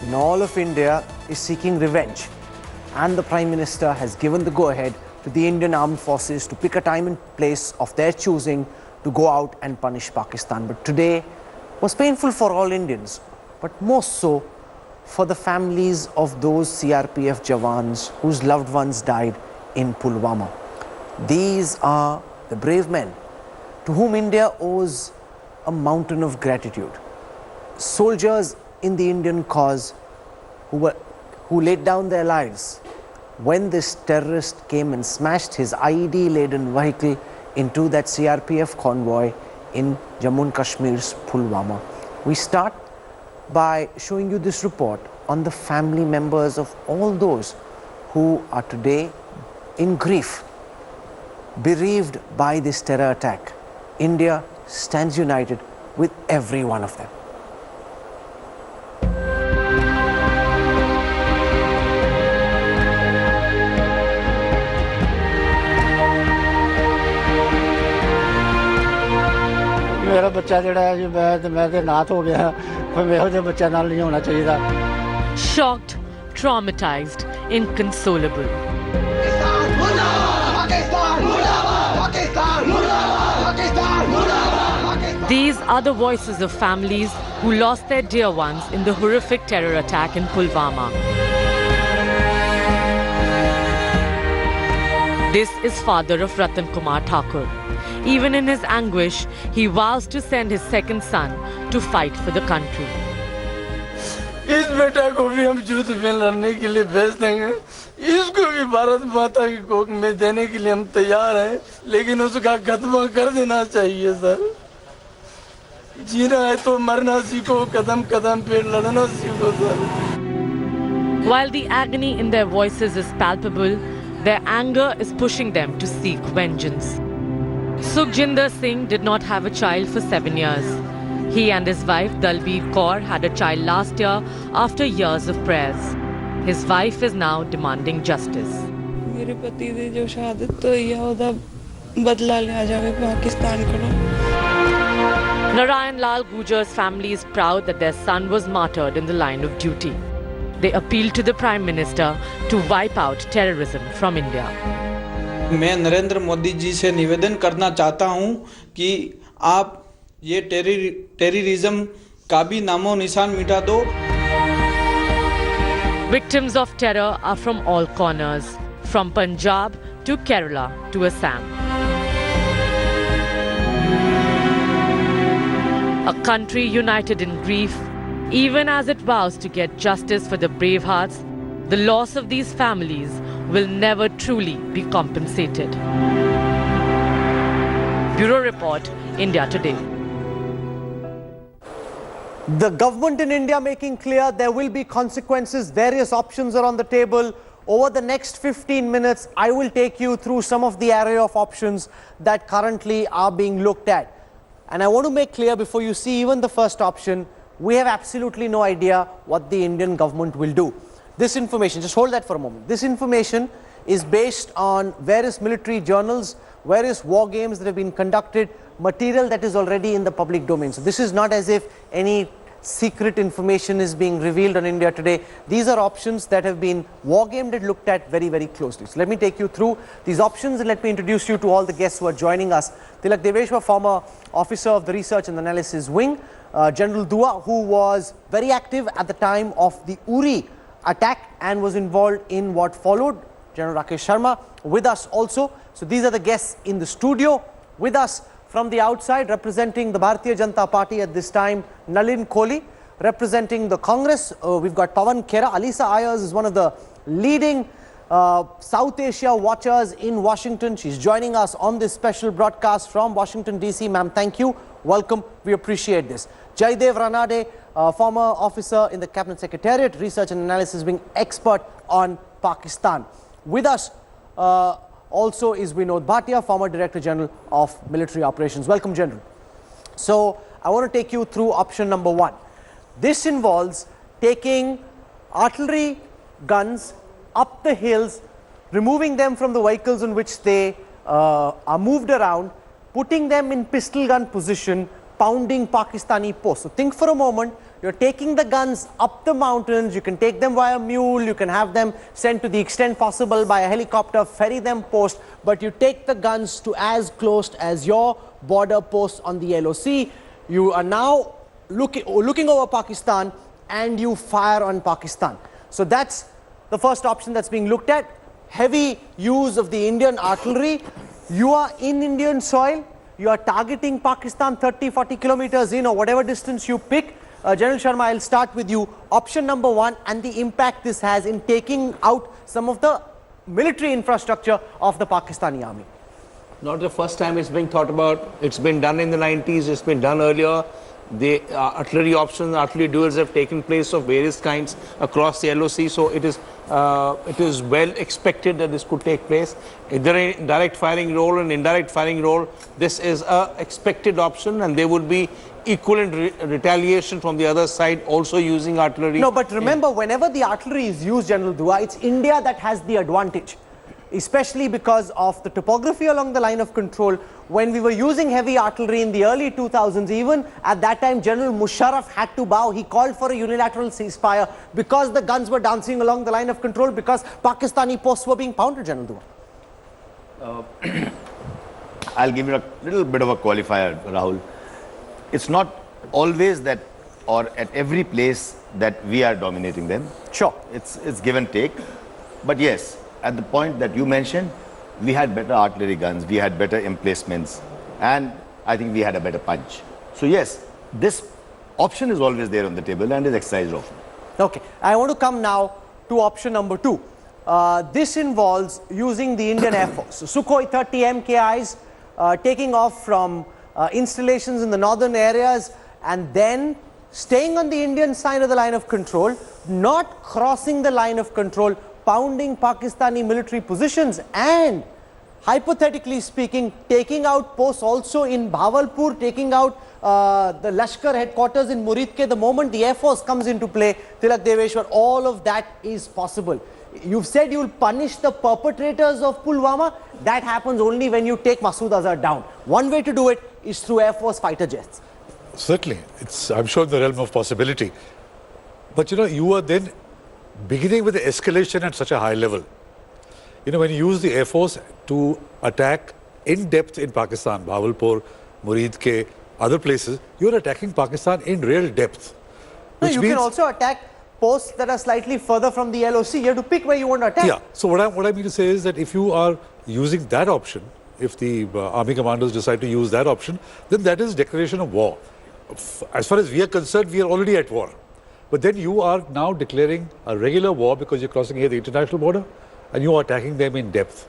in all of India is seeking revenge. And the Prime Minister has given the go-ahead to the Indian Armed Forces to pick a time and place of their choosing to go out and punish Pakistan. But today was painful for all Indians, but most so for the families of those CRPF Jawans whose loved ones died in Pulwama. These are the brave men to whom India owes a mountain of gratitude. Soldiers in the Indian cause who laid down their lives when this terrorist came and smashed his IED-laden vehicle into that CRPF convoy in Jammu and Kashmir's Pulwama. We start by showing you this report on the family members of all those who are today in grief, bereaved by this terror attack. India stands united with every one of them. मेरा बच्चा जिहड़ा है जी मैं ते नाथ हो गया पर मेरे जो बच्चा नाल नहीं होना चाहिए. Shocked, traumatized, inconsolable. These are the voices of families who lost their dear ones in the horrific terror attack in Pulwama. This is father of Ratan Kumar Thakur. Even in his anguish, he vows to send his second son to fight for the country. इस बेटा को भी हम युद्ध में लड़ने के लिए भेज देंगे. इसको भी भारत माता की कोख में देने के लिए हम तैयार हैं, लेकिन उसका खात्मा कर देना चाहिए सर. जीना है तो मरना सीखो, कदम कदम पे लड़ना सीखो sir. While the agony in their voices is palpable, their anger is pushing them to seek vengeance. Sukhjinder Singh did not have a child for 7 years. He and his wife Dalbir Kaur had a child last year after years of prayers. His wife is now demanding justice. मेरे पति दी जो शहादत होई है ओदा बदला लिया जावे पाकिस्तान कोलों. Narayan Lal Gujar's family is proud that their son was martyred in the line of duty. They appeal to the Prime Minister to wipe out terrorism from India. मैं नरेंद्र मोदी जी से निवेदन करना चाहता हूं कि आप ये टेररिज्म का भी नामो निशान मिटा दो. Victims of terror are from all corners, from Punjab to Kerala to Assam. A country united in grief, even as it vows to get justice for the brave hearts, the loss of these families will never truly be compensated. Bureau Report, India Today. The government in India making clear there will be consequences. Various options are on the table. Over the next 15 minutes, I will take you through some of the array of options that currently are being looked at. And I want to make clear before you see even the first option, we have absolutely no idea what the Indian government will do. This information, just hold that for a moment. This information is based on various military journals, various war games that have been conducted, material that is already in the public domain. So this is not as if any secret information is being revealed on India Today. These are options that have been war gamed and looked at very, very closely. So let me take you through these options and let me introduce you to all the guests who are joining us. Tilak Deveshwar, former officer of the Research and Analysis Wing. General Dua, who was very active at the time of the Uri attack and was involved in what followed. General Rakesh Sharma with us also. So these are the guests in the studio. With us from the outside, representing the Bharatiya Janata Party at this time, Nalin Kohli. Representing the Congress, we've got Pawan Khera. Alisa Ayers is one of the leading South Asia watchers in Washington. She's joining us on this special broadcast from Washington, D.C. Ma'am, thank you. Welcome. We appreciate this. Jaidev Ranade, former officer in the Cabinet Secretariat, Research and Analysis Wing, expert on Pakistan. With us also is Vinod Bhatia, former Director General of Military Operations. Welcome, General. So I want to take you through option number one. This involves taking artillery guns up the hills, removing them from the vehicles in which they are moved around, putting them in pistol gun position, pounding Pakistani posts. So think for a moment, You're taking the guns up the mountains. You can take them via mule. You can have them sent to the extent possible by a helicopter, ferry them post. But you take the guns to as close as your border posts on the LOC. You are now looking over Pakistan and you fire on Pakistan. So that's the first option that's being looked at. Heavy use of the Indian artillery. You are in Indian soil. You are targeting Pakistan 30, 40 kilometers in or whatever distance you pick. General Sharma, I'll start with you. Option number one and the impact this has in taking out some of the military infrastructure of the Pakistani army. Not the first time it's being thought about. It's been done in the 90s. It's been done earlier. The artillery options, artillery duels have taken place of various kinds across the LOC. So it is well expected that this could take place. Either in direct firing role and indirect firing role, this is a expected option, and there would be equivalent retaliation from the other side also using artillery. No, but remember, whenever the artillery is used, General Dua, it's India that has the advantage, especially because of the topography along the line of control. When we were using heavy artillery in the early 2000s, even at that time, General Musharraf had to bow. He called for a unilateral ceasefire because the guns were dancing along the line of control, because Pakistani posts were being pounded, General Dua. I'll give you a little bit of a qualifier, Rahul. It's not always that, or at every place, that we are dominating them. Sure. It's give and take. But yes, at the point that you mentioned, we had better artillery guns, we had better emplacements, and I think we had a better punch. So yes, this option is always there on the table and is exercised often. Okay, I want to come now to option number two. This involves using the Indian Air Force. So Sukhoi 30 MKIs taking off from installations in the northern areas and then staying on the Indian side of the line of control, not crossing the line of control, pounding Pakistani military positions, and hypothetically speaking, taking out posts also in Bhavalpur, taking out the Lashkar headquarters in Muridke. The moment the Air Force comes into play, Tilak Deveshwar, all of that is possible. You've said you'll punish the perpetrators of Pulwama. That happens only when you take Masood Azhar down. One way to do it is through Air Force fighter jets. Certainly, it's, I'm sure, in the realm of possibility. But you know, you are then beginning with the escalation at such a high level. You know, when you use the Air Force to attack in depth in Pakistan, Bhavalpur, Muridke, other places, you're attacking Pakistan in real depth. No, you can also attack posts that are slightly further from the LOC. You have to pick where you want to attack. Yeah, so what I mean to say is that if you are using that option, if the army commanders decide to use that option, then that is declaration of war. As far as we are concerned, we are already at war. But then you are now declaring a regular war because you're crossing here the international border and you are attacking them in depth.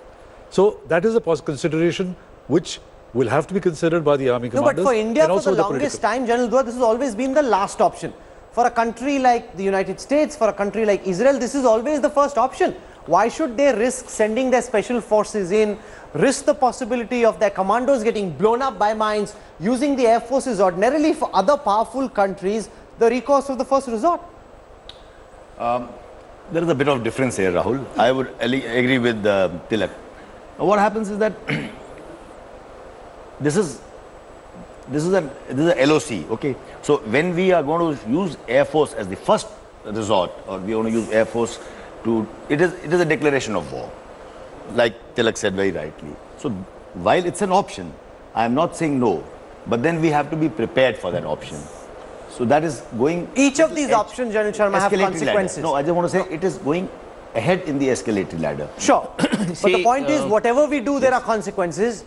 So that is a consideration which will have to be considered by the army commanders. No, but for India, for the longest time, General Dua, this has always been the last option. For a country like the United States, for a country like Israel, this is always the first option. Why should they risk sending their special forces in, risk the possibility of their commandos getting blown up by mines? Using the Air Force is ordinarily, for other powerful countries, the recourse of the first resort. There is a bit of difference here, Rahul. I would agree with Tilak. What happens is that this is a LOC, okay? So when we are going to use Air Force as the first resort, or we want to use Air Force to, it is a declaration of war, like Tilak said very rightly. So while it's an option, I am not saying no, but then we have to be prepared for that option. So that is going... Each of these options, General Sharma, have consequences. Ladder. No, I just want to say it is going ahead in the escalatory ladder. Sure. But the point is, whatever we do, there are consequences.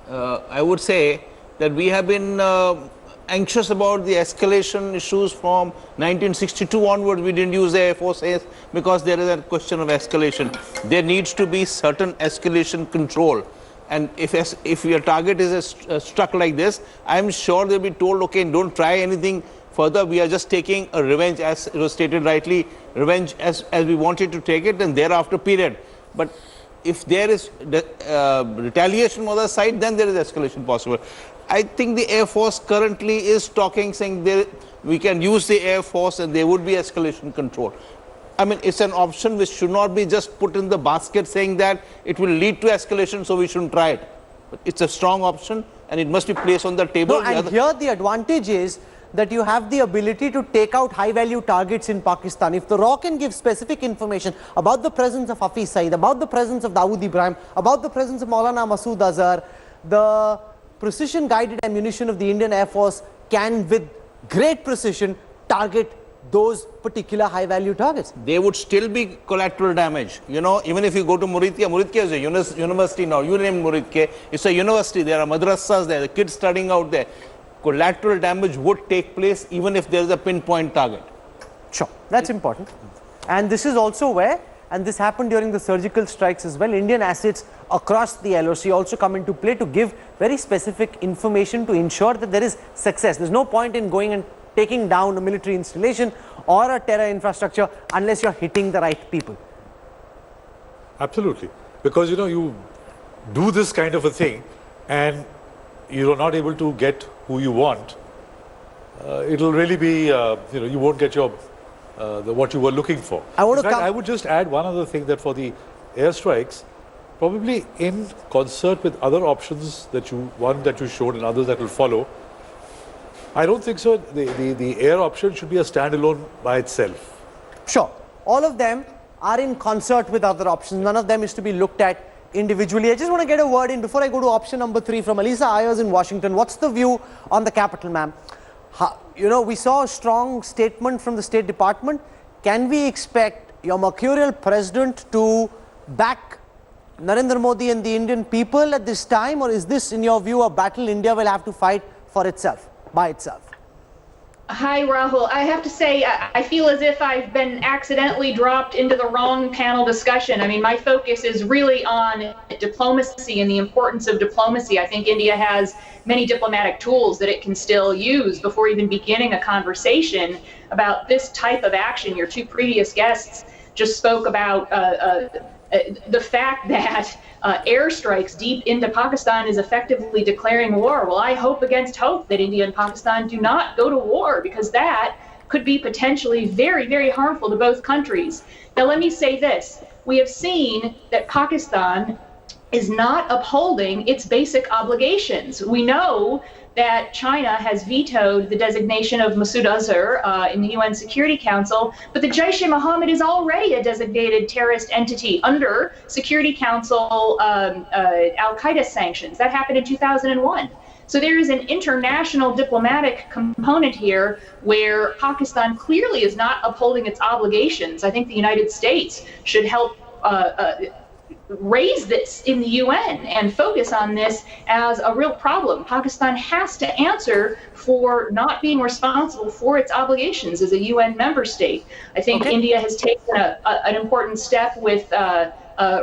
I would say that we have been anxious about the escalation issues from 1962 onwards. We didn't use the Air Force because there is a question of escalation. There needs to be certain escalation control. And if your target is struck like this, I'm sure they'll be told, okay, don't try anything further. We are just taking a revenge, as it was stated rightly, revenge as we wanted to take it, and thereafter period. But if there is retaliation on the other side, then there is escalation possible. I think the Air Force currently is talking, saying we can use the Air Force and there would be escalation control. I mean, it's an option which should not be just put in the basket saying that it will lead to escalation, so we shouldn't try it. But it's a strong option and it must be placed on the table. No, and here the advantage is that you have the ability to take out high-value targets in Pakistan. If the RAW can give specific information about the presence of Hafiz Saeed, about the presence of Dawood Ibrahim, about the presence of Maulana Masood Azhar, the precision-guided ammunition of the Indian Air Force can, with great precision, target those particular high-value targets. There would still be collateral damage. You know, even if you go to Muridke is a university now. You name Muridke, it's a university. There are madrasas there, the kids studying out there. Collateral damage would take place even if there is a pinpoint target. Sure, that's important. And this is also where, and this happened during the surgical strikes as well, Indian assets across the LOC also come into play to give very specific information to ensure that there is success. There's no point in going and taking down a military installation or a terror infrastructure unless you're hitting the right people. Absolutely. Because, you know, you do this kind of a thing and you're not able to get who you want, it'll really be, you know, you won't get your what you were looking for. In fact, I would just add one other thing, that for the airstrikes, probably in concert with other options that one that you showed and others that will follow, I don't think so. The air option should be a standalone by itself. Sure. All of them are in concert with other options. None of them is to be looked at individually. I just want to get a word in before I go to option number 3 from Alisa Ayers in Washington. What's the view on the capital, ma'am? You know, we saw a strong statement from the State Department. Can we expect your mercurial president to back Narendra Modi and the Indian people at this time, or is this, in your view, a battle India will have to fight for itself, by itself? Hi, Rahul. I have to say, I feel as if I've been accidentally dropped into the wrong panel discussion. I mean, my focus is really on diplomacy and the importance of diplomacy. I think India has many diplomatic tools that it can still use before even beginning a conversation about this type of action. Your two previous guests just spoke about the fact that airstrikes deep into Pakistan is effectively declaring war. Well, I hope against hope that India and Pakistan do not go to war, because that could be potentially very, very harmful to both countries. Now, let me say this. We have seen that Pakistan is not upholding its basic obligations. We know that China has vetoed the designation of Masood Azhar in the UN Security Council, but the Jaish-e-Mohammed is already a designated terrorist entity under Security Council Al-Qaeda sanctions. That happened in 2001. So there is an international diplomatic component here where Pakistan clearly is not upholding its obligations. I think the United States should help raise this in the UN and focus on this as a real problem. Pakistan has to answer for not being responsible for its obligations as a UN member state. I think India has taken an important step with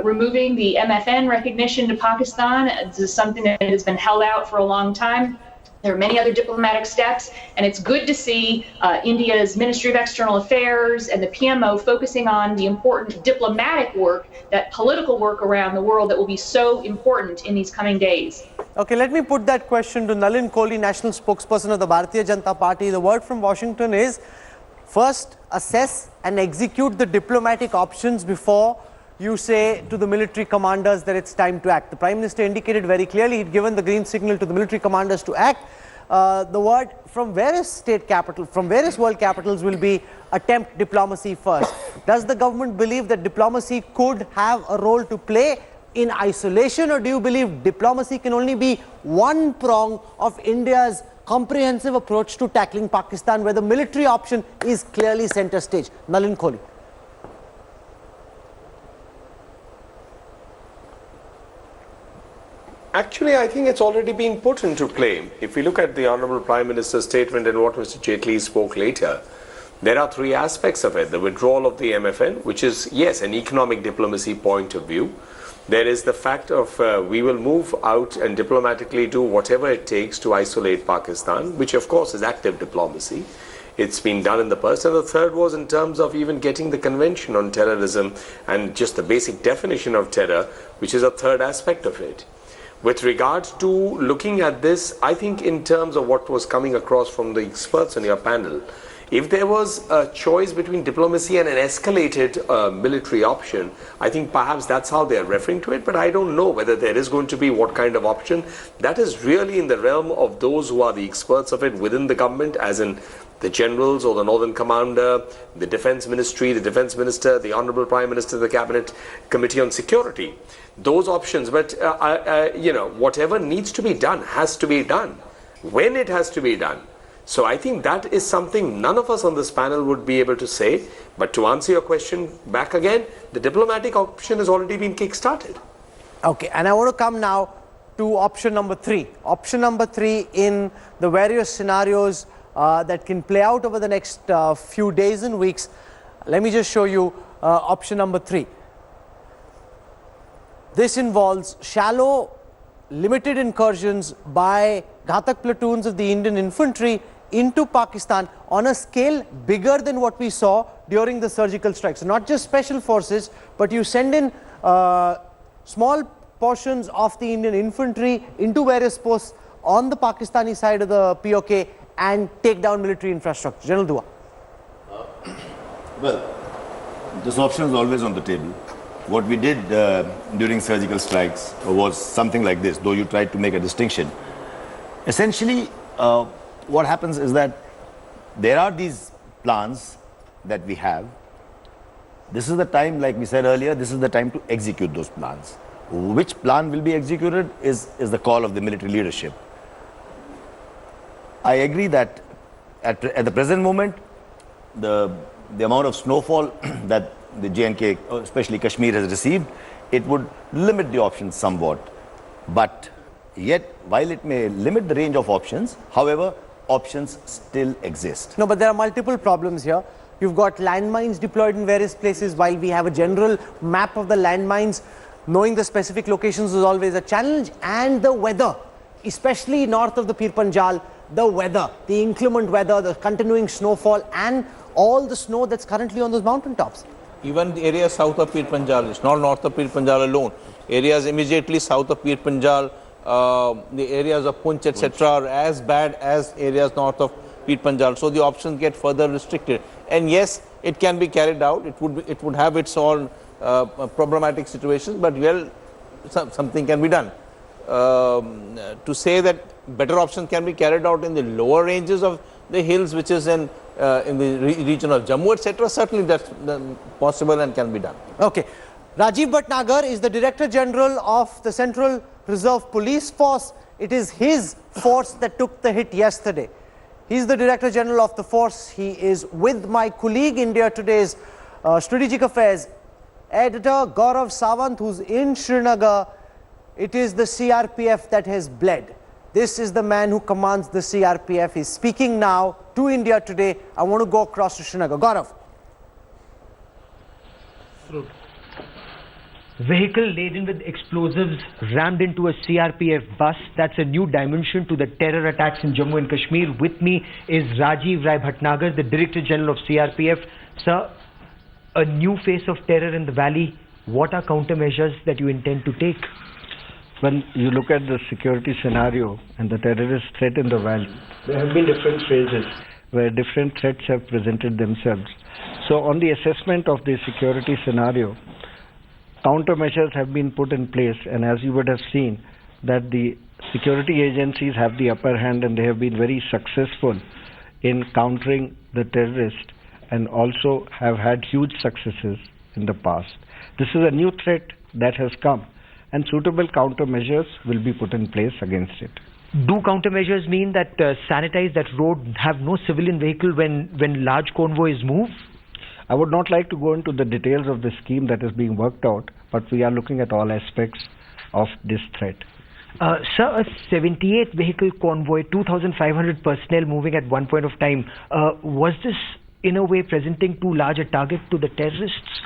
removing the MFN recognition to Pakistan. This is something that has been held out for a long time. There are many other diplomatic steps, and it's good to see India's Ministry of External Affairs and the PMO focusing on the important diplomatic work, that political work around the world that will be so important in these coming days. Okay, let me put that question to Nalin Kohli, National Spokesperson of the Bharatiya Janata Party. The word from Washington is, first assess and execute the diplomatic options before you say to the military commanders that it's time to act. The Prime Minister indicated very clearly he'd given the green signal to the military commanders to act. The word from various state capitals, from various world capitals will be attempt diplomacy first. Does the government believe that diplomacy could have a role to play in isolation, or do you believe diplomacy can only be one prong of India's comprehensive approach to tackling Pakistan, where the military option is clearly center stage? Nalin Kohli. Actually, I think it's already been put into play. If we look at the Honourable Prime Minister's statement and what Mr. Jaitley spoke later, there are three aspects of it. The withdrawal of the MFN, which is, yes, an economic diplomacy point of view. There is the fact of we will move out and diplomatically do whatever it takes to isolate Pakistan, which of course is active diplomacy. It's been done in the past. And the third was in terms of even getting the Convention on Terrorism and just the basic definition of terror, which is a third aspect of it. With regard to looking at this, I think in terms of what was coming across from the experts on your panel, If there was a choice between diplomacy and an escalated military option, I think perhaps that's how they're referring to it, but I don't know whether there is going to be what kind of option. That is really in the realm of those who are the experts of it within the government, as in the generals or the Northern Commander, the Defense Ministry, the Defense Minister, the Honorable Prime Minister, the Cabinet Committee on Security. Those options, but you know, whatever needs to be done has to be done when it has to be done. So I think that is something none of us on this panel would be able to say. But to answer your question back again, the diplomatic option has already been kick-started. Okay, and I want to come now to option number 3. Option number 3 in the various scenarios that can play out over the next few days and weeks. Let me just show you option number 3. This involves shallow, limited incursions by Ghatak platoons of the Indian infantry into Pakistan on a scale bigger than what we saw during the surgical strikes. So not just special forces, but you send in small portions of the Indian infantry into various posts on the Pakistani side of the POK and take down military infrastructure. General Dua. Well, this option is always on the table. What we did during surgical strikes was something like this, though you tried to make a distinction. Essentially, what happens is that there are these plans that we have. This is the time, like we said earlier, this is the time to execute those plans. Which plan will be executed is the call of the military leadership. I agree that at the present moment, the amount of snowfall that the J&K, especially Kashmir, has received, it would limit the options somewhat. But yet, while it may limit the range of options, however, options still exist. No, but there are multiple problems here. You've got landmines deployed in various places. While we have a general map of the landmines, knowing the specific locations is always a challenge. And the weather, especially north of the Pir Panjal, the weather, the inclement weather, the continuing snowfall, and all the snow that's currently on those mountain tops. Even the area south of Pir Panjal, it's not north of Pir Panjal alone. Areas immediately south of Pir Panjal, the areas of Punch, etc., are as bad as areas north of Pir Panjal. So the options get further restricted. And yes, it can be carried out. It would have its own problematic situations, but well, something can be done. To say that better options can be carried out in the lower ranges of the hills, which is in the region of Jammu, etc., certainly that's possible and can be done. Okay. Rajiv Bhatnagar is the Director General of the Central Reserve Police Force. It is his force that took the hit yesterday. He's the Director General of the force. He is with my colleague, India Today's Strategic Affairs Editor, Gaurav Sawant, who's in Srinagar. It is the CRPF that has bled. This is the man who commands the CRPF. He's speaking now to India Today. I want to go across to Srinagar. Gaurav. Vehicle laden with explosives rammed into a CRPF bus. That's a new dimension to the terror attacks in Jammu and Kashmir. With me is Rajiv Rai Bhatnagar, the Director General of CRPF. Sir, a new face of terror in the valley. What are countermeasures that you intend to take? When you look at the security scenario and the terrorist threat in the valley, there have been different phases where different threats have presented themselves. So on the assessment of the security scenario, countermeasures have been put in place, and as you would have seen, that the security agencies have the upper hand and they have been very successful in countering the terrorists and also have had huge successes in the past. This is a new threat that has come, and suitable countermeasures will be put in place against it. Do countermeasures mean that sanitize that road, have no civilian vehicle when large convoys move? I would not like to go into the details of the scheme that is being worked out, but we are looking at all aspects of this threat. Sir, a 78 vehicle convoy, 2,500 personnel moving at one point of time, was this in a way presenting too large a target to the terrorists?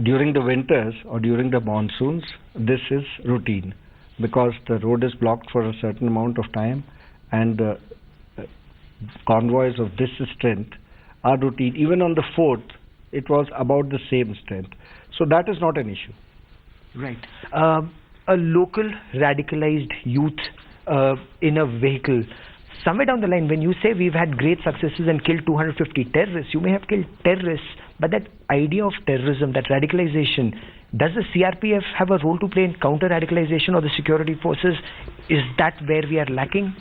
During the winters or during the monsoons, this is routine because the road is blocked for a certain amount of time, and convoys of this strength are routine. Even on the 4th, it was about the same strength. So that is not an issue. Right. A local radicalized youth in a vehicle, somewhere down the line, when you say we've had great successes and killed 250 terrorists, you may have killed terrorists, but that idea of terrorism, that radicalization, does the CRPF have a role to play in counter-radicalization, or the security forces? Is that where we are lacking?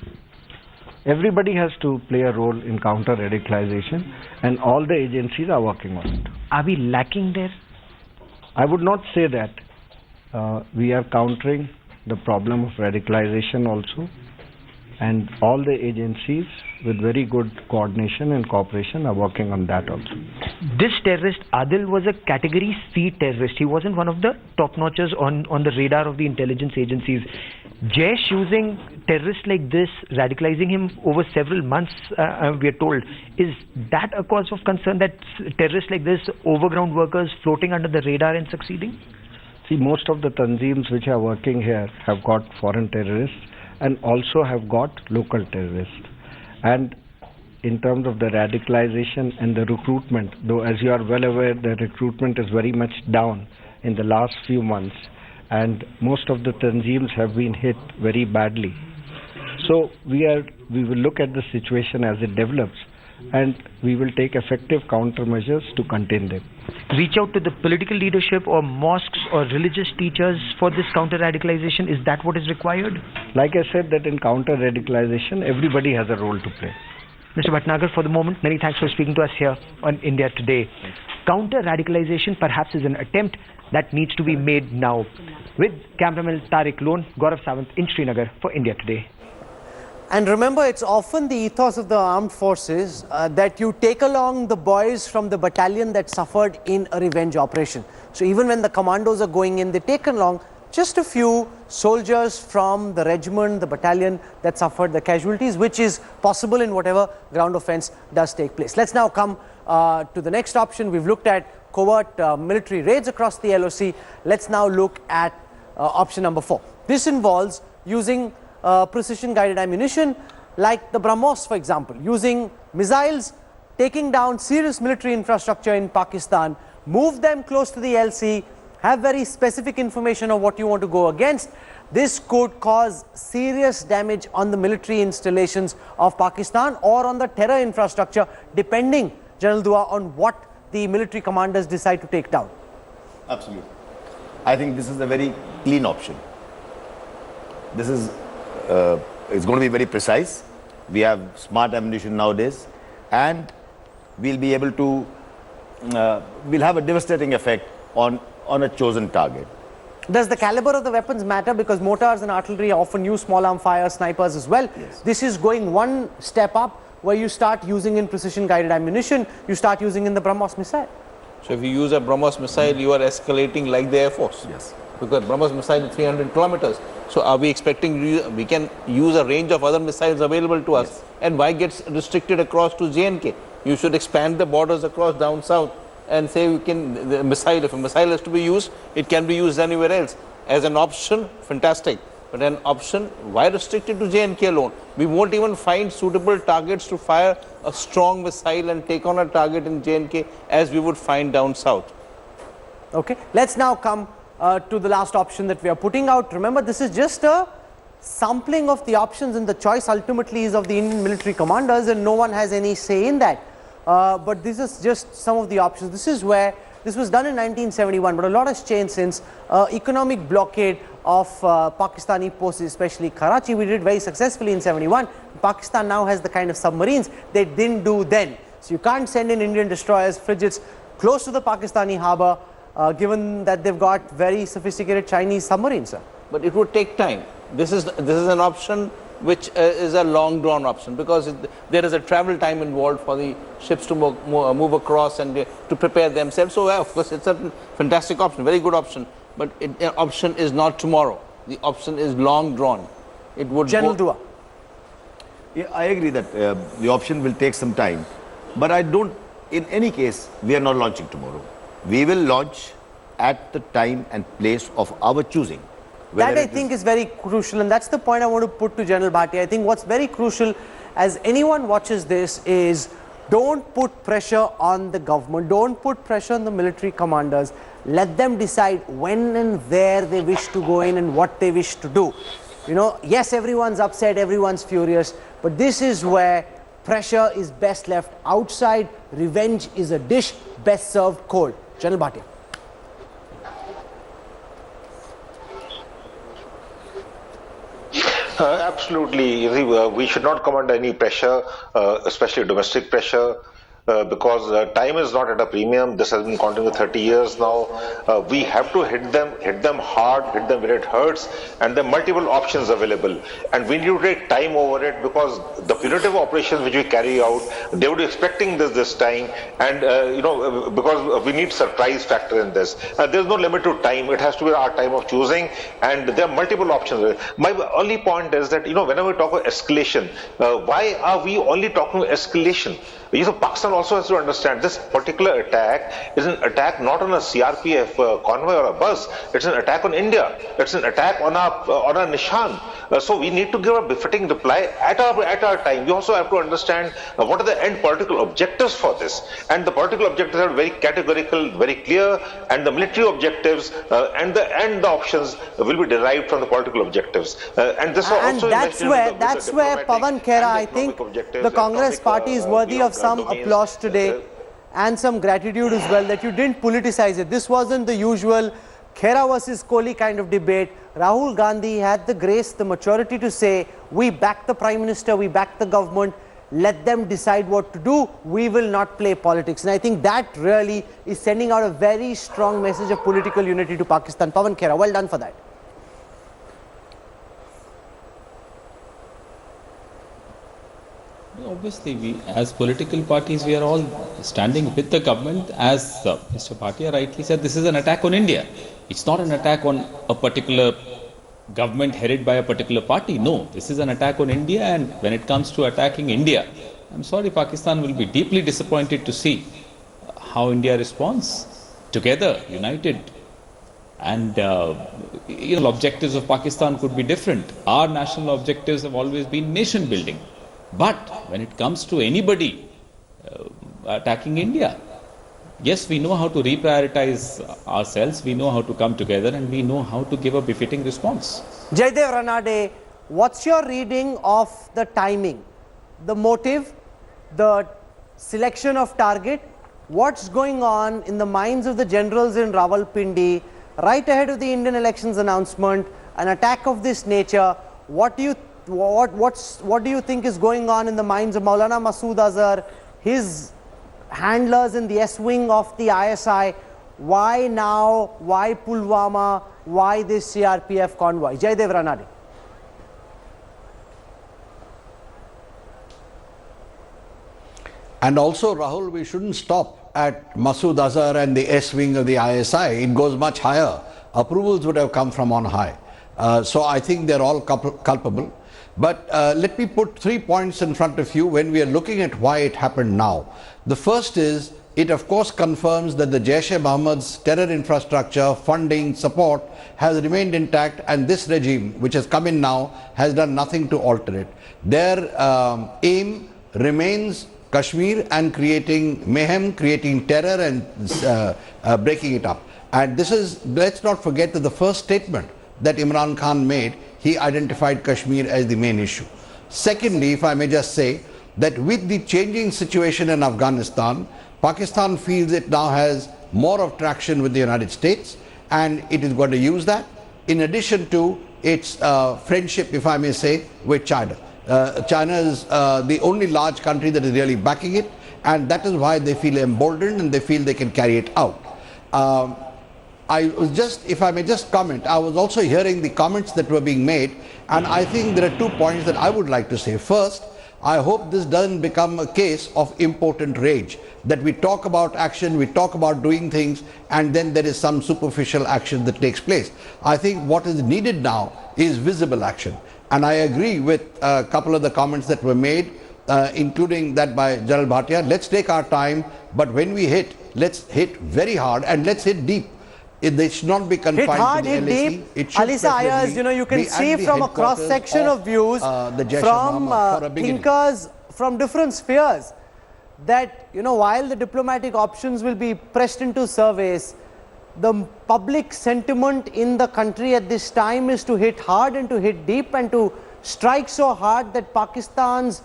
Everybody has to play a role in counter-radicalization, and all the agencies are working on it. Are we lacking there? I would not say that. We are countering the problem of radicalization also, and all the agencies with very good coordination and cooperation are working on that also. This terrorist, Adil, was a category C terrorist. He wasn't one of the top-notchers on the radar of the intelligence agencies. Jaish using terrorists like this, radicalizing him over several months, we are told. Is that a cause of concern, that terrorists like this, overground workers floating under the radar and succeeding? See, most of the tanzeems which are working here have got foreign terrorists and also have got local terrorists. And in terms of the radicalization and the recruitment, though as you are well aware, the recruitment is very much down in the last few months, and most of the tanzeems have been hit very badly. So we will look at the situation as it develops, and we will take effective countermeasures to contain them. Reach out to the political leadership or mosques or religious teachers for this counter-radicalization? Is that what is required? Like I said, that in counter-radicalization, everybody has a role to play. Mr. Bhatnagar, for the moment, many thanks for speaking to us here on India Today. Counter-radicalization perhaps is an attempt that needs to be made now. With cameraman Tariq Lone, Gaurav Sawant in Srinagar for India Today. And remember, it's often the ethos of the armed forces that you take along the boys from the battalion that suffered in a revenge operation. So even when the commandos are going in, they take along just a few soldiers from the regiment, the battalion that suffered the casualties, which is possible in whatever ground offense does take place. Let's now come to the next option. We've looked at covert military raids across the LOC. Let's now look at option number 4. This involves using precision-guided ammunition, like the BrahMos, for example, using missiles, taking down serious military infrastructure in Pakistan, move them close to the LC, have very specific information of what you want to go against. This could cause serious damage on the military installations of Pakistan or on the terror infrastructure, depending, General Dua, on what the military commanders decide to take down. Absolutely. I think this is a very clean option. This is it's going to be very precise. We have smart ammunition nowadays, and we'll be able to we'll have a devastating effect on a chosen target. Does the caliber of the weapons matter? Because mortars and artillery often use small arm fire, snipers as well. Yes. This is going one step up, where you start using in precision guided ammunition, you start using in the BrahMos missile. So if you use a BrahMos missile, you are escalating like the Air Force. Yes. Because BrahMos missile is 300 kilometers. So are we expecting we can use a range of other missiles available to us? Yes. And why gets restricted across to J&K? You should expand the borders across down south and say we can, the missile, if a missile is to be used, it can be used anywhere else. As an option, fantastic. But an option, why restricted to J&K alone? We won't even find suitable targets to fire a strong missile and take on a target in J&K as we would find down south. Okay, let's now come to the last option that we are putting out. Remember, this is just a sampling of the options, and the choice ultimately is of the Indian military commanders, and no one has any say in that. But this is just some of the options. This is where this was done in 1971, but a lot has changed since. Economic blockade of Pakistani posts, especially Karachi, we did very successfully in 71. Pakistan now has the kind of submarines they didn't do then. So you can't send in Indian destroyers, frigates close to the Pakistani harbour, given that they've got very sophisticated Chinese submarines, sir. But it would take time. This is an option which is a long drawn option, because there is a travel time involved for the ships to move across and to prepare themselves. So of course it's a fantastic option, very good option, but the option is not tomorrow. The option is long drawn. It would General Dua. Yeah, I agree that the option will take some time, but I don't, in any case, we are not launching tomorrow. We will launch at the time and place of our choosing. That I think is very crucial, and that's the point I want to put to General Bhatia. I think what's very crucial as anyone watches this is, don't put pressure on the government, don't put pressure on the military commanders. Let them decide when and where they wish to go in and what they wish to do. You know, yes, everyone's upset, everyone's furious, But this is where pressure is best left outside. Revenge is a dish best served cold. General Bhatia. Absolutely. We should not come under any pressure, especially domestic pressure. Because time is not at a premium. This has been continuing 30 years now. We have to hit them hard, hit them where it hurts, and there are multiple options available. And we need to take time over it, because the punitive operations which we carry out, they would be expecting this time, and because we need surprise factor in this. There's no limit to time. It has to be our time of choosing, and there are multiple options. My only point is that, whenever we talk about escalation, why are we only talking escalation? Pakistan also has to understand this particular attack is an attack not on a CRPF convoy or a bus. It's an attack on India. It's an attack on a Nishan. So we need to give a befitting reply at our time. We also have to understand what are the end political objectives for this. And the political objectives are very categorical, very clear, and the military objectives and the options will be derived from the political objectives. And this also that's where Pawan Khera, I think the Congress party is worthy of some applause today and some gratitude as well, that you didn't politicize it. This wasn't the usual Khera versus Kohli kind of debate. Rahul Gandhi had the grace, the maturity to say, we back the Prime Minister, we back the government, let them decide what to do, we will not play politics. And I think that really is sending out a very strong message of political unity to Pakistan. Pawan Khera, well done for that. Obviously, we as political parties, we are all standing with the government. As Mr. Bhatia rightly said, this is an attack on India. It's not an attack on a particular government headed by a particular party. No, this is an attack on India, and when it comes to attacking India, I'm sorry, Pakistan will be deeply disappointed to see how India responds together, united. And objectives of Pakistan could be different. Our national objectives have always been nation building. But when it comes to anybody attacking India, yes, we know how to reprioritize ourselves, we know how to come together, and we know how to give a befitting response. Jaidev Ranade, what's your reading of the timing, the motive, the selection of target? What's going on in the minds of the generals in Rawalpindi right ahead of the Indian elections announcement? An attack of this nature, what do you think is going on in the minds of Maulana Masood Azhar, his handlers in the S-wing of the ISI? Why now? Why Pulwama? Why this CRPF convoy? Jaidev Ranade. And also, Rahul, we shouldn't stop at Masood Azhar and the S-wing of the ISI. It goes much higher. Approvals would have come from on high. So I think they're all culpable. But let me put 3 points in front of you when we are looking at why it happened now. The first is, it of course confirms that the Jaish-e-Mohammed's terror infrastructure, funding, support has remained intact, and this regime which has come in now has done nothing to alter it. Their aim remains Kashmir and creating mayhem, creating terror and breaking it up. And this is, let's not forget that the first statement that Imran Khan made, he identified Kashmir as the main issue. Secondly, if I may just say, that with the changing situation in Afghanistan, Pakistan feels it now has more of traction with the United States, and it is going to use that, in addition to its friendship, if I may say, with China. China is the only large country that is really backing it, and that is why they feel emboldened and they feel they can carry it out. I was just, if I may just comment, I was also hearing the comments that were being made, and I think there are 2 points that I would like to say. First, I hope this doesn't become a case of impotent rage, that we talk about action, we talk about doing things, and then there is some superficial action that takes place. I think what is needed now is visible action. And I agree with a couple of the comments that were made, including that by General Bhatia. Let's take our time, but when we hit, let's hit very hard and let's hit deep. It should not be confined hit hard, to the hit LAC. deep. It should Alisa Ayers, you can see from a cross-section of views from thinkers from different spheres that, while the diplomatic options will be pressed into surveys, the public sentiment in the country at this time is to hit hard and to hit deep and to strike so hard that Pakistan's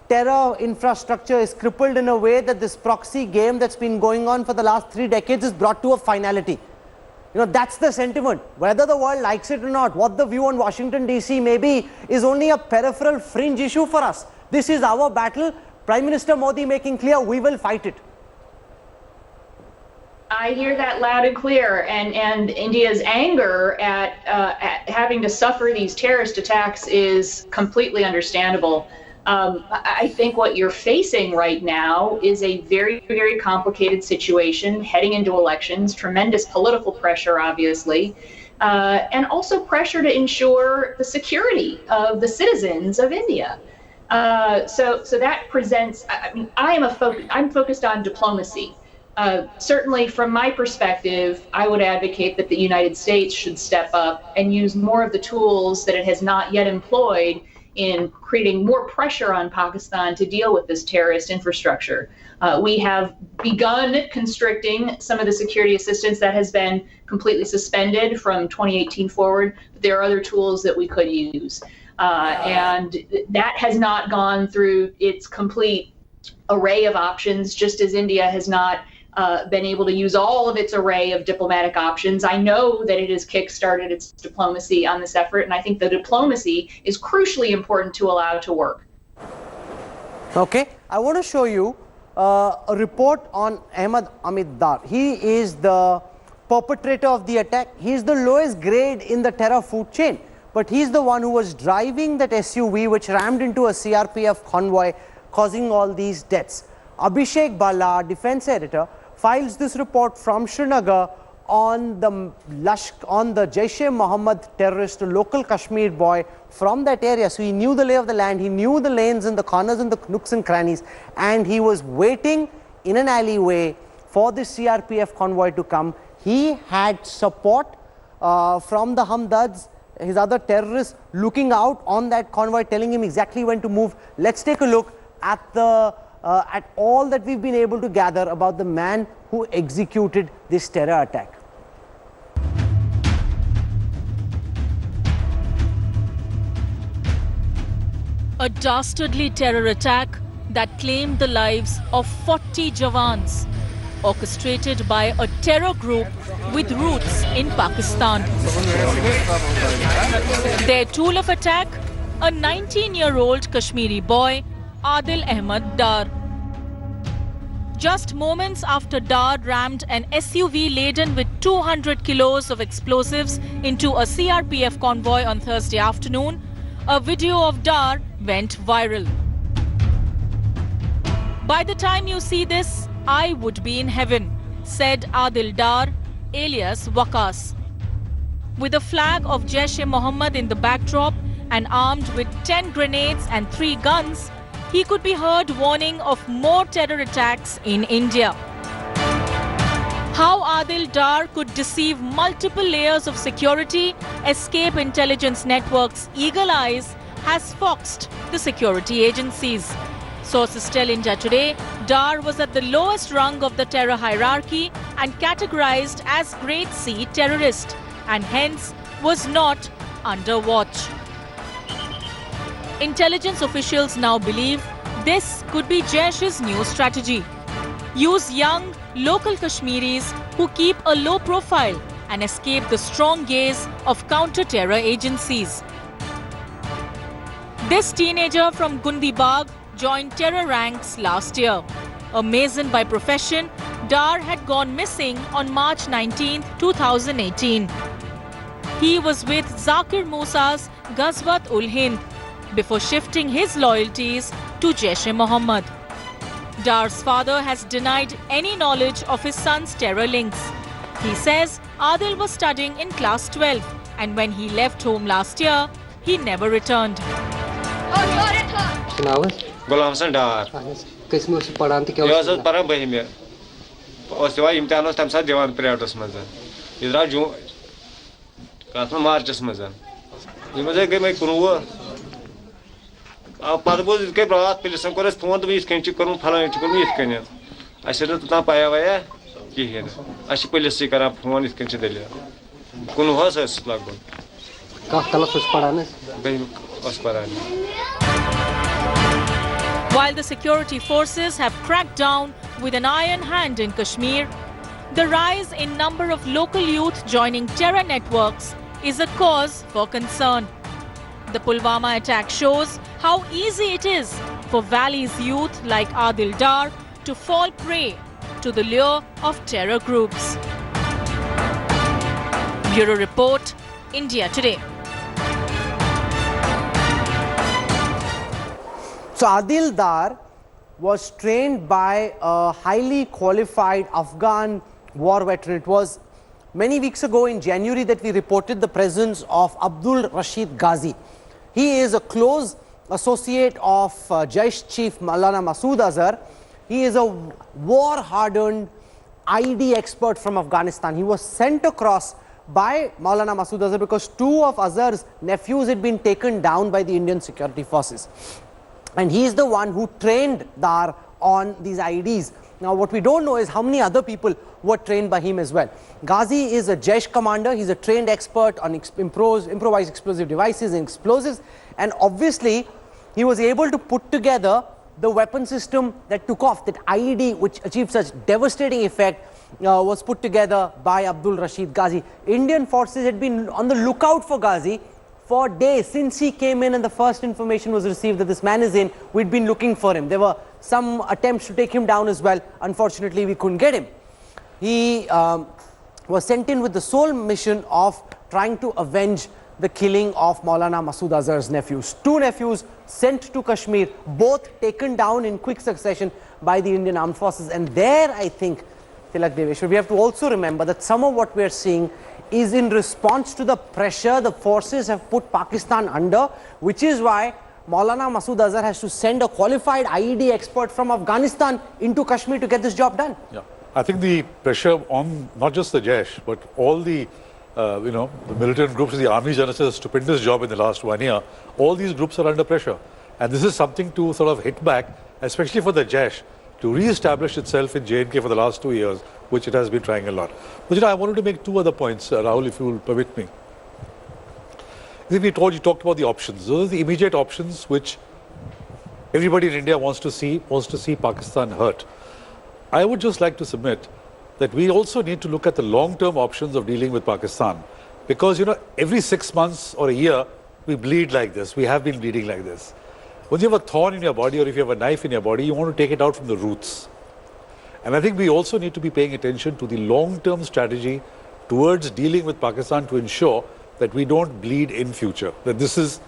terror infrastructure is crippled in a way that this proxy game that's been going on for the last 3 decades is brought to a finality. You know, that's the sentiment. Whether the world likes it or not, what the view on Washington DC may be, is only a peripheral fringe issue for us. This is our battle. Prime Minister Modi making clear, we will fight it. I hear that loud and clear, and India's anger at having to suffer these terrorist attacks is completely understandable. I think what you're facing right now is a very, very complicated situation heading into elections, tremendous political pressure, obviously, and also pressure to ensure the security of the citizens of India. So that presents, I mean, I'm focused on diplomacy. Certainly from my perspective, I would advocate that the United States should step up and use more of the tools that it has not yet employed in creating more pressure on Pakistan to deal with this terrorist infrastructure. We have begun constricting some of the security assistance that has been completely suspended from 2018 forward, but there are other tools that we could use. And that has not gone through its complete array of options, just as India has not been able to use all of its array of diplomatic options. I know that it has kickstarted its diplomacy on this effort, and I think the diplomacy is crucially important to allow to work. Okay, I want to show you a report on Ahmed Amit Dar. He is the perpetrator of the attack. He is the lowest grade in the terror food chain, but he's the one who was driving that SUV which rammed into a CRPF convoy, causing all these deaths. Abhishek Bala, defense editor, files this report from Srinagar on the Jaish-e-Mohammed terrorist, a local Kashmir boy from that area. So he knew the lay of the land, he knew the lanes and the corners and the nooks and crannies, and he was waiting in an alleyway for the CRPF convoy to come. He had support from the Hamdads, his other terrorists, looking out on that convoy, telling him exactly when to move. Let's take a look at at all that we've been able to gather about the man who executed this terror attack. A dastardly terror attack that claimed the lives of 40 Jawans, orchestrated by a terror group with roots in Pakistan. Their tool of attack, a 19-year-old Kashmiri boy, Adil Ahmed Dar. Just moments after Dar rammed an SUV laden with 200 kilos of explosives into a CRPF convoy on Thursday afternoon, a video of Dar went viral. By the time you see this, I would be in heaven, said Adil Dar, alias Waqas. With a flag of Jaish-e-Mohammed in the backdrop and armed with 10 grenades and 3 guns, he could be heard warning of more terror attacks in India. How Adil Dar could deceive multiple layers of security, escape intelligence networks' eagle eyes, has foxed the security agencies. Sources tell India Today, Dar was at the lowest rung of the terror hierarchy and categorized as Grade C terrorist, and hence was not under watch. Intelligence officials now believe this could be Jaish's new strategy. Use young, local Kashmiris who keep a low profile and escape the strong gaze of counter-terror agencies. This teenager from Gundibag joined terror ranks last year. A mason by profession, Dar had gone missing on March 19, 2018. He was with Zakir Musa's Ghazwat-ul-Hind before shifting his loyalties to Jaish-e-Mohammed. Dar's father has denied any knowledge of his son's terror links. He says Adil was studying in class 12 and when he left home last year, he never returned. Gulam Hasan Dar. Kismu se padante kya? Yasat para bahime. Oswa imtihan os tamsa Jawan privatus mazan. Idra jo kasma marchas mazan. Imaze ke mai kunuwa. Padbuz ke brat police ko res phone to is kenchi karun phalan chi karun is kenya. Asir to ta paya vaya ki hen. Ashi police se kara phone is kenchi delia. Kunuwa se lagun. Ka kala sus padane? उस पर आने। While the security forces have cracked down with an iron hand in Kashmir, the rise in number of local youth joining terror networks is a cause for concern. The Pulwama attack shows how easy it is for Valley's youth like Adil Dar to fall prey to the lure of terror groups. Bureau Report, India Today. So Adil Dar was trained by a highly qualified Afghan war veteran. It was many weeks ago in January that we reported the presence of Abdul Rashid Ghazi. He is a close associate of Jaish chief Maulana Masood Azhar. He is a war-hardened ID expert from Afghanistan. He was sent across by Maulana Masood Azhar because two of Azhar's nephews had been taken down by the Indian security forces. And he is the one who trained Dar on these IDs. Now what we don't know is how many other people were trained by him as well. Ghazi is a Jaish commander. He's a trained expert on improvised explosive devices and explosives. And obviously he was able to put together the weapon system that took off. That IED which achieved such devastating effect was put together by Abdul Rashid Ghazi. Indian forces had been on the lookout for Ghazi for days since he came in and the first information was received that this man is in. We'd been looking for him. There were some attempts to take him down as well. Unfortunately, we couldn't get him. He was sent in with the sole mission of trying to avenge the killing of Maulana Masood Azhar's nephews. Two nephews sent to Kashmir, both taken down in quick succession by the Indian Armed Forces. And there, I think, Tilak Deveshwar, we have to also remember that some of what we are seeing is in response to the pressure the forces have put Pakistan under, which is why Maulana Masood Azhar has to send a qualified IED expert from Afghanistan into Kashmir to get this job done. Yeah, I think the pressure on not just the Jaish, but all the the militant groups, the army journalists, a stupendous job in the last 1 year. All these groups are under pressure. And this is something to sort of hit back, especially for the Jaish, to re-establish itself in J&K for the last 2 years, which it has been trying a lot. But I wanted to make two other points, Rahul, if you will permit me. You talked about the options. Those are the immediate options which everybody in India wants to see Pakistan hurt. I would just like to submit that we also need to look at the long-term options of dealing with Pakistan. Because, every 6 months or a year, we bleed like this. We have been bleeding like this. When you have a thorn in your body or if you have a knife in your body, you want to take it out from the roots. And I think we also need to be paying attention to the long-term strategy towards dealing with Pakistan to ensure that we don't bleed in future. That this is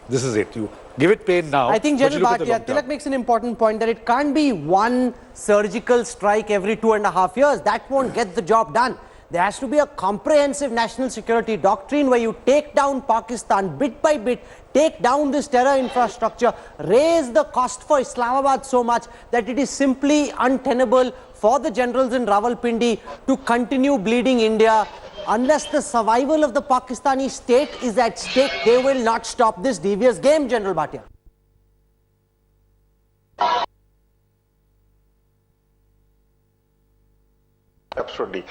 it. You give it pain now. I think General Bhatia, Tilak makes an important point that it can't be one surgical strike every 2.5 years. That won't get the job done. There has to be a comprehensive national security doctrine where you take down Pakistan bit by bit, take down this terror infrastructure, raise the cost for Islamabad so much that it is simply untenable for the generals in Rawalpindi to continue bleeding India. Unless the survival of the Pakistani state is at stake, they will not stop this devious game, General Bhatia. Absolutely.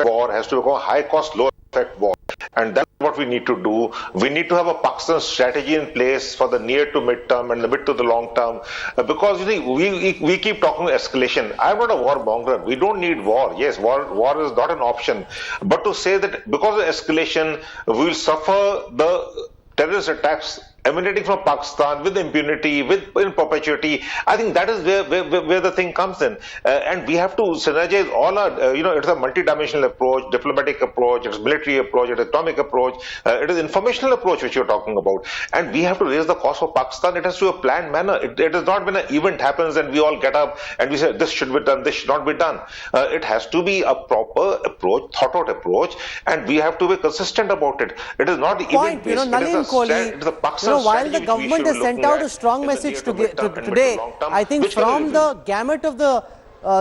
War has to become a high-cost, low-effect war. And that's what we need to do. We need to have a Pakistan strategy in place for the near to mid-term and the mid to the long-term. Because we keep talking escalation. I'm not a warmonger. We don't need war. Yes, war is not an option. But to say that because of escalation, we will suffer the terrorist attacks emanating from Pakistan with impunity, in perpetuity, I think that is where the thing comes in. And we have to synergize all our, it's a multidimensional approach, diplomatic approach, it's military approach, it's atomic approach, it is informational approach which you're talking about. And we have to raise the cost for Pakistan. It has to be a planned manner. It has not been an event happens and we all get up and we say this should be done, this should not be done. It has to be a proper approach, thought out approach, and we have to be consistent about it. It is not event based. It is a Pakistan while the government has sent out a strong message today, I think from the gamut of the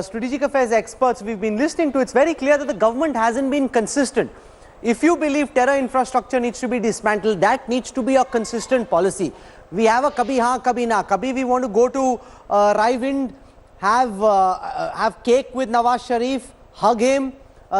strategic affairs experts we've been listening to, it's very clear that the government hasn't been consistent. If you believe terror infrastructure needs to be dismantled, that needs to be a consistent policy. We have a kabhi haan, kabhi na. Kabhi we want to go to Raiwind, have cake with Nawaz Sharif, hug him,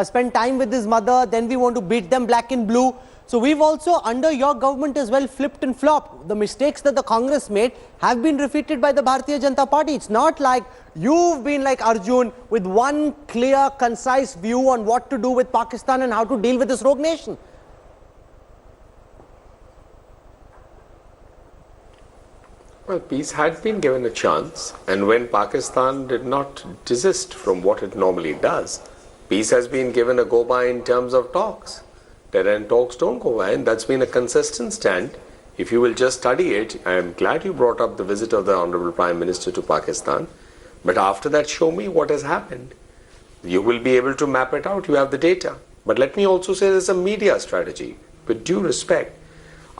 spend time with his mother, then we want to beat them black and blue. So we've also, under your government as well, flipped and flopped. The mistakes that the Congress made have been repeated by the Bharatiya Janata Party. It's not like you've been like Arjun with one clear, concise view on what to do with Pakistan and how to deal with this rogue nation. Well, peace had been given a chance, and when Pakistan did not desist from what it normally does, peace has been given a go-by in terms of talks. Terror and talks don't go by, and that's been a consistent stand. If you will just study it, I am glad you brought up the visit of the Honorable Prime Minister to Pakistan, but after that, show me what has happened. You will be able to map it out, you have the data. But let me also say there's a media strategy. With due respect,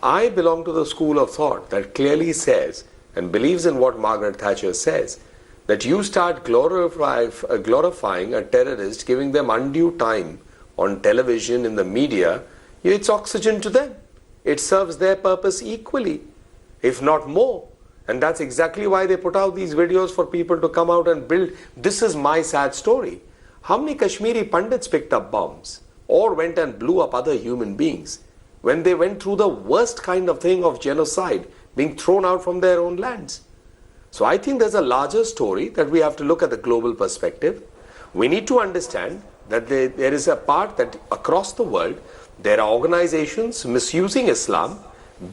I belong to the school of thought that clearly says and believes in what Margaret Thatcher says, that you start glorifying a terrorist, giving them undue time on television, in the media, it's oxygen to them. It serves their purpose equally, if not more. And that's exactly why they put out these videos for people to come out and build, this is my sad story. How many Kashmiri Pandits picked up bombs or went and blew up other human beings when they went through the worst kind of thing of genocide, being thrown out from their own lands? So I think there's a larger story that we have to look at the global perspective. We need to understand that there is a part that across the world, there are organizations misusing Islam,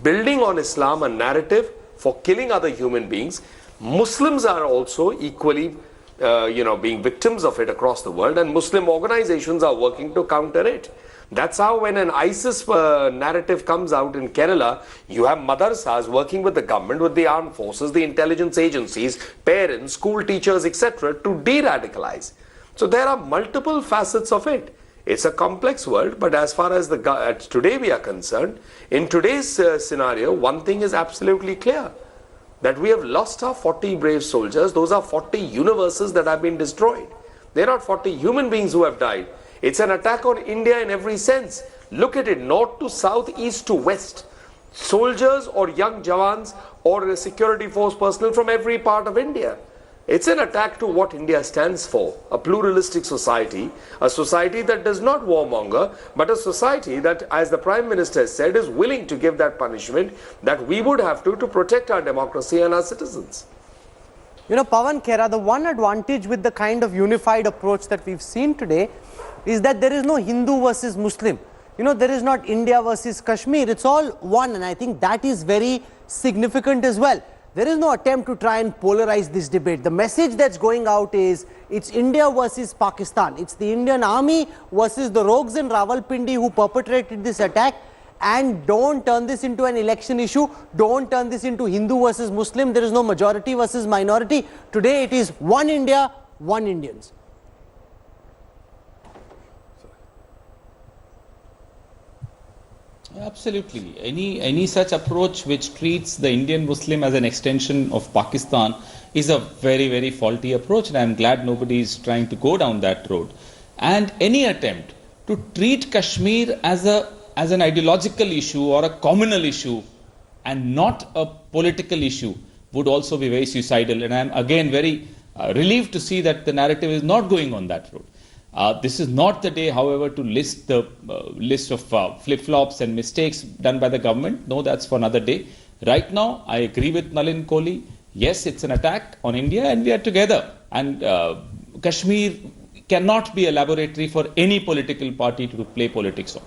building on Islam a narrative for killing other human beings. Muslims are also equally being victims of it across the world, and Muslim organizations are working to counter it. That's how when an ISIS narrative comes out in Kerala, you have madrasas working with the government, with the armed forces, the intelligence agencies, parents, school teachers, etc. to de-radicalize. So there are multiple facets of it. It's a complex world, but as far as today we are concerned, in today's scenario, one thing is absolutely clear, that we have lost our 40 brave soldiers. Those are 40 universes that have been destroyed. They're not 40 human beings who have died. It's an attack on India in every sense. Look at it, north to south, east to west. Soldiers or young Jawans or security force personnel from every part of India. It's an attack to what India stands for, a pluralistic society, a society that does not warmonger, but a society that, as the Prime Minister said, is willing to give that punishment that we would have to protect our democracy and our citizens. You know, Pawan Khera, the one advantage with the kind of unified approach that we've seen today is that there is no Hindu versus Muslim. You know, there is not India versus Kashmir. It's all one, and I think that is very significant as well. There is no attempt to try and polarize this debate. The message that's going out is it's India versus Pakistan. It's the Indian army versus the rogues in Rawalpindi who perpetrated this attack. And don't turn this into an election issue. Don't turn this into Hindu versus Muslim. There is no majority versus minority. Today it is one India, one Indians. Absolutely. Any such approach which treats the Indian Muslim as an extension of Pakistan is a very, very faulty approach, and I'm glad nobody is trying to go down that road. And any attempt to treat Kashmir as an ideological issue or a communal issue and not a political issue would also be very suicidal. And I'm again very relieved to see that the narrative is not going on that road. This is not the day, however, to list the list of flip-flops and mistakes done by the government. No, that's for another day. Right now, I agree with Nalin Kohli. Yes, it's an attack on India, and we are together. And Kashmir cannot be a laboratory for any political party to play politics on.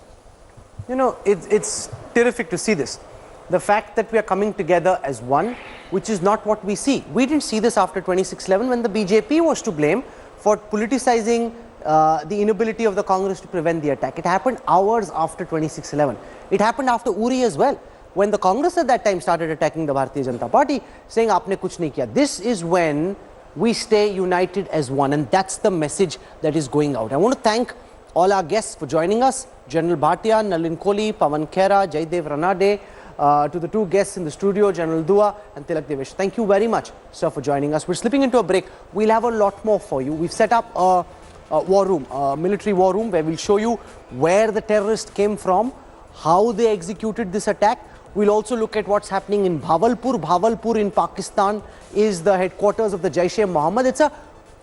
You know, it's terrific to see this. The fact that we are coming together as one, which is not what we see. We didn't see this after 26/11 when the BJP was to blame for politicizing the inability of the Congress to prevent the attack. It happened hours after 26/11. It happened after Uri as well, when the Congress at that time started attacking the Bharatiya Janata Party, saying, "Aapne kuch nahi kiya." This is when we stay united as one, and that's the message that is going out. I want to thank all our guests for joining us, General Bhatia, Nalin Kohli, Pawan Khera, Jaidev Ranade, to the two guests in the studio, General Dua and Tilak Devesh. Thank you very much, sir, for joining us. We're slipping into a break. We'll have a lot more for you. We've set up a war room, a military war room, where we'll show you where the terrorist came from, how they executed this attack. We'll also look at what's happening in Bhavalpur. Bhavalpur in Pakistan is the headquarters of the Jaish-e-Mohammed. It's a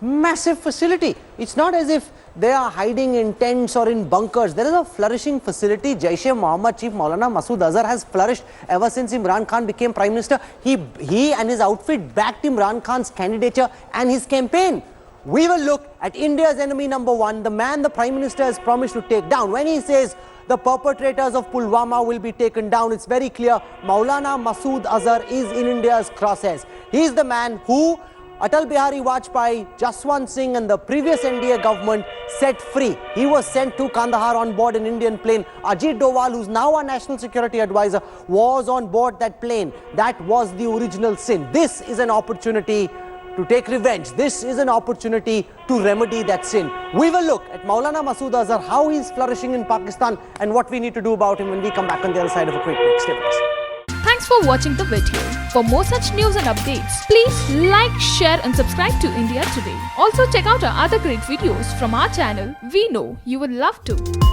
massive facility. It's not as if they are hiding in tents or in bunkers. There is a flourishing facility. Jaish-e-Mohammed Chief Maulana Masood Azhar has flourished ever since Imran Khan became Prime Minister. He and his outfit backed Imran Khan's candidature and his campaign. We will look at India's enemy number one, the man the Prime Minister has promised to take down. When he says the perpetrators of Pulwama will be taken down, it's very clear Maulana Masood Azhar is in India's crosshairs. He is the man who Atal Bihari Vajpayee, Jaswant Singh and the previous NDA government set free. He was sent to Kandahar on board an Indian plane. Ajit Doval, who's now our national security advisor, was on board that plane. That was the original sin. This is an opportunity to take revenge. This is an opportunity to remedy that sin. We will look at Maulana Masood Azhar, how he's flourishing in Pakistan and what we need to do about him when we come back on the other side of a quick break. Stay with us. Thanks for watching the video. For more such news and updates, please like, share and subscribe to India Today. Also check out our other great videos from our channel. We know you will love to.